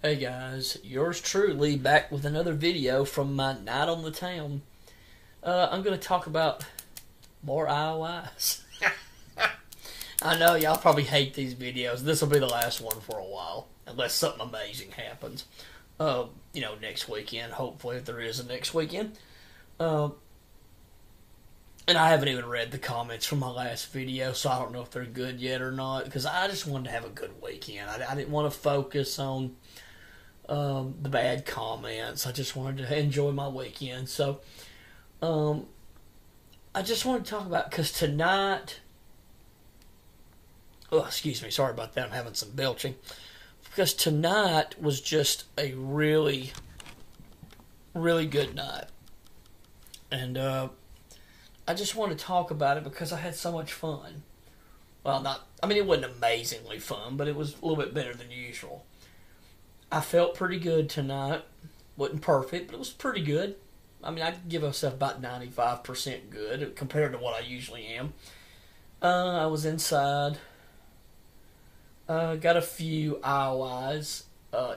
Hey guys, yours truly back with another video from my night on the town. I'm going to talk about more IOIS. I know y'all probably hate these videos. This will be the last one for a while, unless something amazing happens. Next weekend, hopefully, if there is a next weekend. And I haven't even read the comments from my last video, so I don't know if they're good yet or not, because I just wanted to have a good weekend. I didn't want to focus on the bad comments. I just wanted to enjoy my weekend. So, I just want to talk about, because tonight, excuse me, sorry about that, I'm having some belching. Because tonight was just a really, really good night. And, I just want to talk about it because I had so much fun. Well, it wasn't amazingly fun, but it was a little bit better than usual. I felt pretty good tonight. Wasn't perfect, but it was pretty good. I'd give myself about 95% good compared to what I usually am. I was inside. Got a few IOIs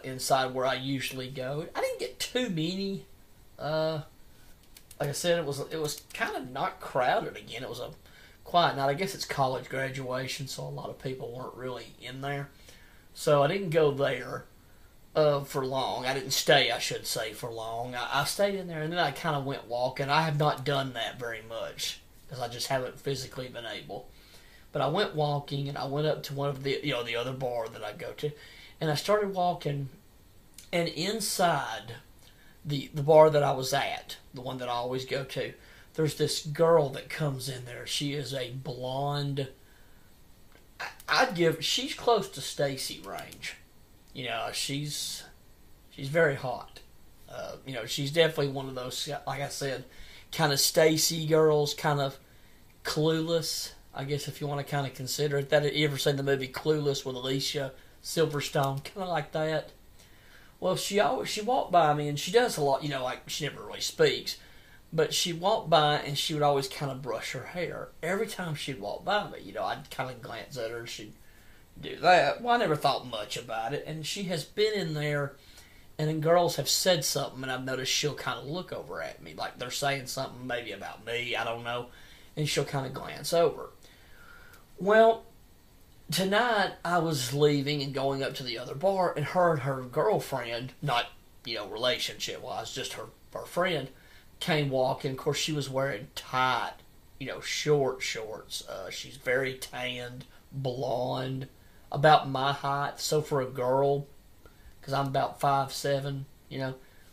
inside where I usually go. I didn't get too many. Like I said, it was kind of not crowded again. It was a quiet night. I guess it's college graduation, so a lot of people weren't really in there. So I didn't go there for long. I didn't stay, I should say, for long. I stayed in there, and then I kind of went walking. I have not done that very much because I just haven't physically been able. But I went walking, and I went up to one of the other bar that I go to, and I started walking, and inside the bar that I was at, the one that I always go to, there's this girl that comes in there. She is a blonde. She's close to STACY range. She's very hot. She's definitely one of those, like I said, kind of STACY girls, kind of clueless, I guess, if you want to kind of consider it. You ever seen the movie Clueless with Alicia Silverstone? Kind of like that. Well, she walked by me, and she does a lot, like she never really speaks, but she walked by, and she would always kind of brush her hair. Every time she'd walk by me, I'd kind of glance at her, and she'd do that. Well, I never thought much about it, and she has been in there, and then girls have said something, and I've noticed she'll kind of look over at me, like they're saying something maybe about me, I don't know, and she'll kind of glance over. Well, tonight, I was leaving and going up to the other bar, and her girlfriend, not, relationship-wise, just her friend, came walking. Of course, she was wearing tight, short shorts. She's very tanned, blonde, about my height. So for a girl, because I'm about 5'7",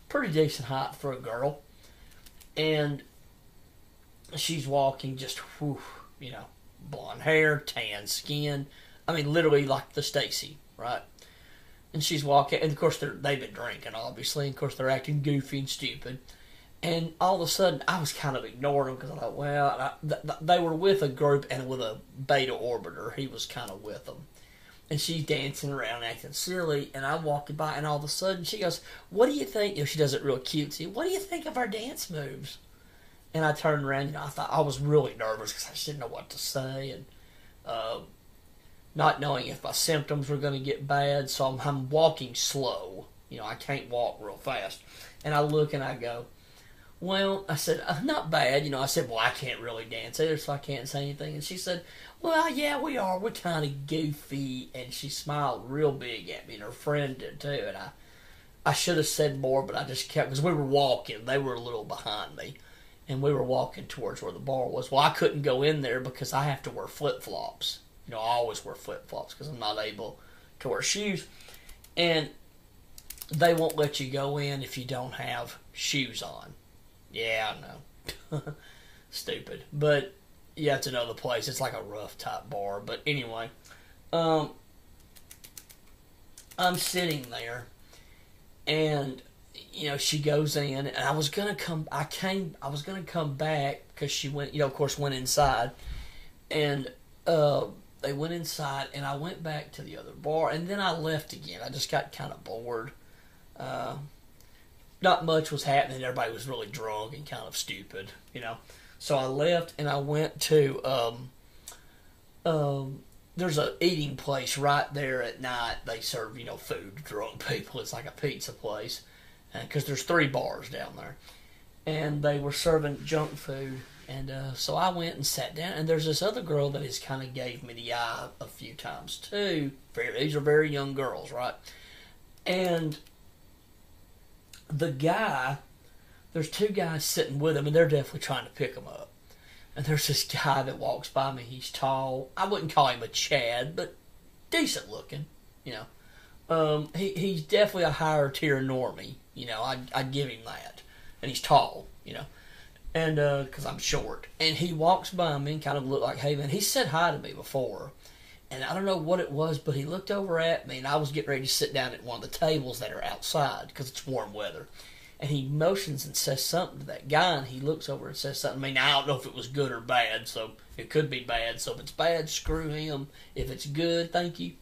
pretty decent height for a girl. And she's walking just, blonde hair, tan skin. Literally like the STACY, right? And she's walking, and of course they've been drinking, obviously, and of course they're acting goofy and stupid. And all of a sudden, I was kind of ignoring them because I thought, well, they were with a group and with a beta orbiter. He was kind of with them. And she's dancing around, acting silly, and I'm walking by, and all of a sudden she goes, "What do you think?" She does it real cutesy. "What do you think of our dance moves?" And I turned around, I thought I was really nervous because I just didn't know what to say, and not knowing if my symptoms were going to get bad, so I'm walking slow. I can't walk real fast. And I look and I go, well, I said, not bad. I said, well, I can't really dance either, so I can't say anything. And she said, well, yeah, we are. We're kind of goofy. And she smiled real big at me, and her friend did too. And I should have said more, but I just kept, because we were walking. They were a little behind me. And we were walking towards where the bar was. Well, I couldn't go in there because I have to wear flip-flops. I always wear flip-flops because I'm not able to wear shoes. And they won't let you go in if you don't have shoes on. Yeah, I know. Stupid. But, yeah, it's another place. It's like a rough type bar. But anyway, I'm sitting there, and she goes in, and I was gonna come back because she went, of course, went inside, and they went inside, and I went back to the other bar, and then I left again. I just got kind of bored. Not much was happening. Everybody was really drunk and kind of stupid, So I left, and I went to there's a eating place right there at night. They serve, food to drunk people. It's like a pizza place. Because there's 3 bars down there. And they were serving junk food. And so I went and sat down. And there's this other girl that has kind of gave me the eye a few times too. These are very young girls, right? And the guy, there's 2 guys sitting with him, and they're definitely trying to pick him up. And there's this guy that walks by me. He's tall. I wouldn't call him a Chad, but decent looking, He's definitely a higher tier normie, I'd give him that. And he's tall, and because I'm short. And he walks by me and kind of looked like, hey, man, he said hi to me before. And I don't know what it was, but he looked over at me, and I was getting ready to sit down at one of the tables that are outside because it's warm weather. And he motions and says something to that guy, and he looks over and says something to me. Now, I don't know if it was good or bad, so it could be bad. So if it's bad, screw him. If it's good, thank you.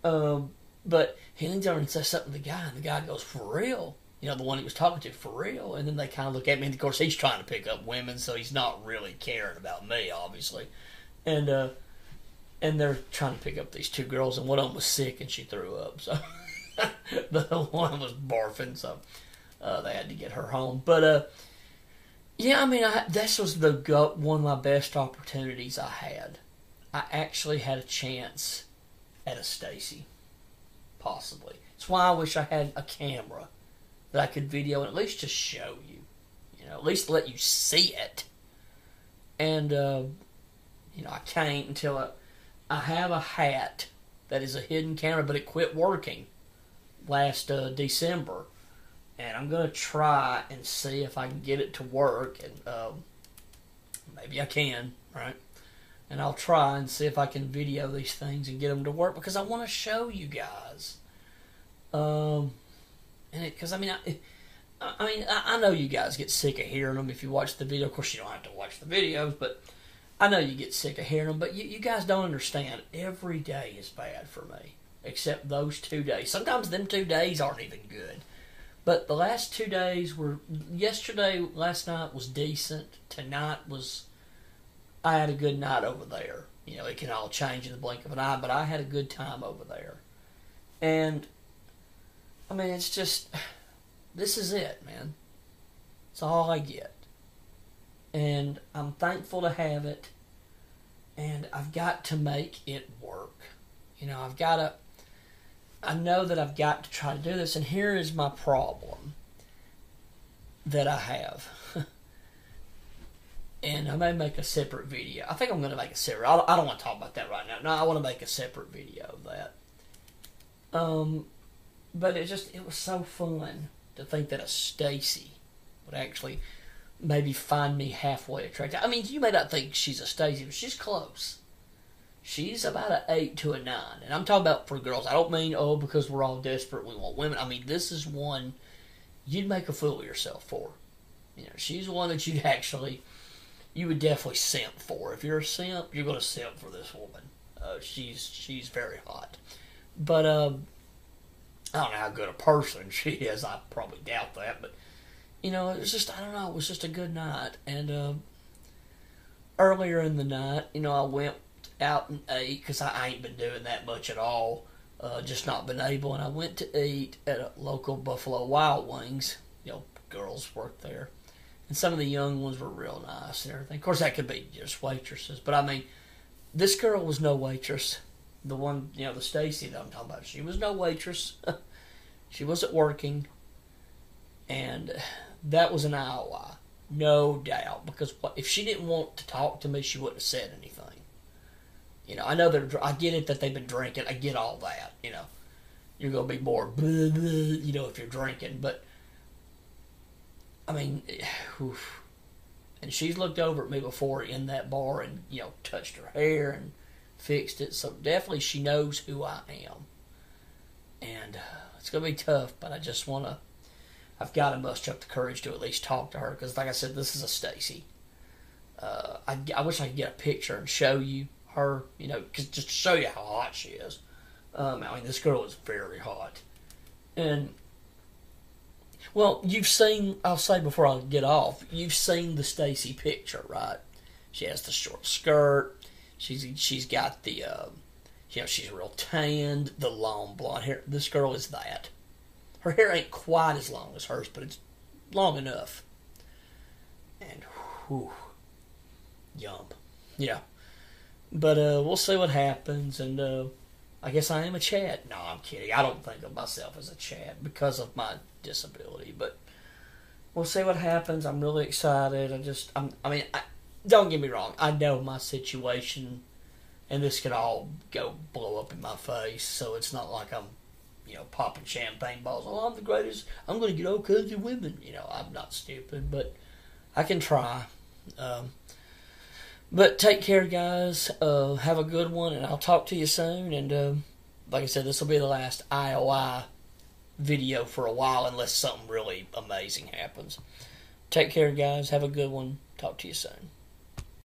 But he leans over and says something to the guy, and the guy goes, for real? The one he was talking to, for real? And then they kind of look at me, and of course he's trying to pick up women, so he's not really caring about me, obviously. And they're trying to pick up these 2 girls, and one of them was sick, and she threw up, so... The one was barfing, so they had to get her home. But this was one of my best opportunities I had. I actually had a chance at a STACY, possibly. That's why I wish I had a camera that I could video and at least just show you, at least let you see it. And I can't until I have a hat that is a hidden camera, but it quit working last December, and I'm going to try and see if I can get it to work, and maybe I can, right? And I'll try and see if I can video these things and get them to work, because I want to show you guys. Because I know you guys get sick of hearing them if you watch the video. Of course, you don't have to watch the videos, but I know you get sick of hearing them. But you guys don't understand. Every day is bad for me. Except those 2 days. Sometimes them 2 days aren't even good. But the last 2 days were... last night was decent. Tonight was... I had a good night over there. It can all change in the blink of an eye, but I had a good time over there. And, it's just... This is it, man. It's all I get. And I'm thankful to have it. And I've got to make it work. I know that I've got to try to do this, and here is my problem that I have. And I may make a separate video. I think I'm going to make a separate... I don't want to talk about that right now. No, I want to make a separate video of that. But it was so fun to think that a STACY would actually maybe find me halfway attractive. You may not think she's a STACY, but she's close. She's about an 8 to a 9. And I'm talking about for girls. I don't mean, because we're all desperate, we want women. This is one you'd make a fool of yourself for. She's one that you would definitely simp for. If you're a simp, you're going to simp for this woman. She's very hot. But, I don't know how good a person she is. I probably doubt that. But, it was just, I don't know, it was just a good night. And, earlier in the night, I went out and ate, because I ain't been doing that much at all, just not been able, and I went to eat at a local Buffalo Wild Wings. Girls work there, and some of the young ones were real nice and everything. Of course, that could be just waitresses, but this girl was no waitress. The one, the STACY that I'm talking about, she was no waitress. She wasn't working, and that was an IOI, no doubt, because if she didn't want to talk to me, she wouldn't have said anything. I know I get it that they've been drinking. I get all that. You're going to be more, blah, blah, if you're drinking. But, oof. And she's looked over at me before in that bar and, touched her hair and fixed it. So definitely she knows who I am. And it's going to be tough, but I just want to, I've got to muster up the courage to at least talk to her. Because like I said, this is a STACY. I wish I could get a picture and show you her, just to show you how hot she is. This girl is very hot. And, well, you've seen, I'll say before I get off, you've seen the STACY picture, right? She has the short skirt. She's got the she's real tanned, the long blonde hair. This girl is that. Her hair ain't quite as long as hers, but it's long enough. And whew, yum. Yeah. But we'll see what happens, and I guess I am a Chad. No, I'm kidding. I don't think of myself as a Chad because of my disability, but we'll see what happens. I'm really excited. Don't get me wrong. I know my situation, and this could all go blow up in my face, so it's not like I'm, popping champagne bottles. Oh, I'm the greatest. I'm going to get all kinds of women. I'm not stupid, but I can try. But take care, guys. Have a good one, and I'll talk to you soon. And like I said, this will be the last IOI video for a while, unless something really amazing happens. Take care, guys. Have a good one. Talk to you soon.